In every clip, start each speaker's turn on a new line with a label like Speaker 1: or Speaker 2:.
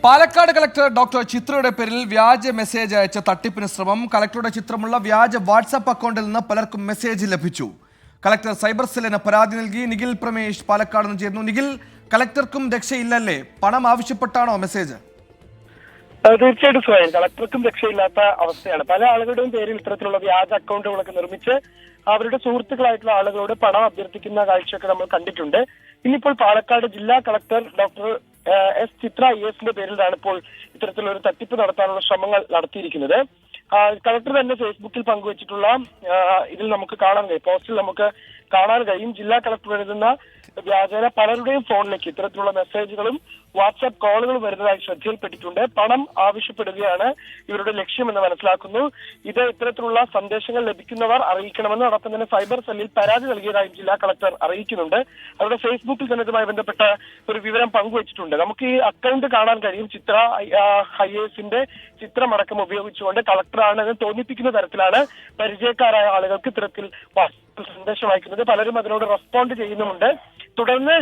Speaker 1: Palakkad collector doctor ചിത്രയുടെ പേരിൽ വ്യാജ message അയച്ച തട്ടിപ്പിന് ശ്രമം. കളക്ടറുടെ ചിത്രമുള്ള വ്യാജ വാട്സാപ്പ് അക്കൗണ്ടിൽ നിന്ന് പലർക്കും മെസ്സേജ് ലഭിച്ചു. കളക്ടർ സൈബർ സെല്ലിന് പരാതി നൽകി. നിഖിൽ പ്രമേഷ് പാലക്കാട് നിന്ന് ചേർന്നു. നിഖിൽ, കളക്ടർക്കും രക്ഷയില്ലല്ലേ? പണം ആവശ്യപ്പെട്ടാണോ മെസ്സേജ്?
Speaker 2: തീർച്ചയായിട്ടും സ്വയം കളക്ടർക്കും രക്ഷയില്ലാത്ത അവസ്ഥയാണ്. പല ആളുകളുടെയും പേരിൽ ഇത്തരത്തിലുള്ള വ്യാജ അക്കൗണ്ടുകളൊക്കെ നിർമ്മിച്ച് അവരുടെ സുഹൃത്തുക്കളായിട്ടുള്ള ആളുകളോട് പണം അഭ്യർത്ഥിക്കുന്ന കാഴ്ചയൊക്കെ നമ്മൾ കണ്ടിട്ടുണ്ട്. ഇന്നിപ്പോൾ പാലക്കാട് ജില്ലാ കളക്ടർ ഡോക്ടർ എസ് ചിത്ര IAS പേരിലാണ് ഇപ്പോൾ ഇത്തരത്തിലുള്ള ഒരു തട്ടിപ്പ് നടത്താനുള്ള ശ്രമങ്ങൾ നടത്തിയിരിക്കുന്നത്. കളക്ടർ തന്നെ ഫേസ്ബുക്കിൽ പങ്കുവച്ചിട്ടുള്ള ഇതിൽ നമുക്ക് കാണാൻ കഴിയും, പോസ്റ്റിൽ നമുക്ക് കാണാൻ കഴിയും, ജില്ലാ കളക്ടർ എഴുതുന്ന വ്യാജേന പലരുടെയും ഫോണിലേക്ക് ഇത്തരത്തിലുള്ള മെസ്സേജുകളും വാട്സാപ്പ് കോളുകളും വരുന്നതായി ശ്രദ്ധയിൽപ്പെട്ടിട്ടുണ്ട്. പണം ആവശ്യപ്പെടുകയാണ് ഇവരുടെ ലക്ഷ്യമെന്ന് മനസ്സിലാക്കുന്നു. ഇത് ഇത്തരത്തിലുള്ള സന്ദേശങ്ങൾ ലഭിക്കുന്നവർ അറിയിക്കണമെന്ന് അതോടൊപ്പം തന്നെ സൈബർ സെല്ലിൽ പരാതി നൽകിയതായും ജില്ലാ കളക്ടർ അറിയിക്കുന്നുണ്ട്. അവരുടെ ഫേസ്ബുക്കിൽ തന്നെ ഇതുമായി ബന്ധപ്പെട്ട ഒരു വിവരം പങ്കുവച്ചിട്ടുണ്ട്. നമുക്ക് ഈ അക്കൗണ്ട് കാണാൻ കഴിയും. ചിത്ര IAS ചിത്രമടക്കം ഉപയോഗിച്ചുകൊണ്ട് കളക്ടറാണ് എന്ന് തോന്നിപ്പിക്കുന്ന തരത്തിലാണ് പരിചയക്കാരായ ആളുകൾക്ക് ഇത്തരത്തിൽ സന്ദേശം അയക്കുന്നത്. പലരും അതിനോട് റെസ്പോണ്ട് ചെയ്യുന്നുമുണ്ട്. തുടർന്ന്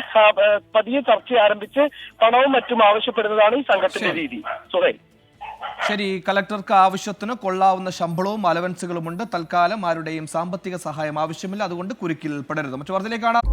Speaker 2: പതിയെ ചർച്ച ആരംഭിച്ച് പണവും മറ്റും ആവശ്യപ്പെടുന്നതാണ് ഈ സംഘത്തിന്റെ രീതി.
Speaker 1: ശരി, കളക്ടർക്ക് ആവശ്യത്തിന് കൊള്ളാവുന്ന ശമ്പളവും അലവൻസുകളുമുണ്ട്. തൽക്കാലം ആരുടെയും സാമ്പത്തിക സഹായം ആവശ്യമില്ല. അതുകൊണ്ട് കുരുക്കിൽ പെടരുത്. മറ്റു വാർത്തയിലേക്ക് കാണാം.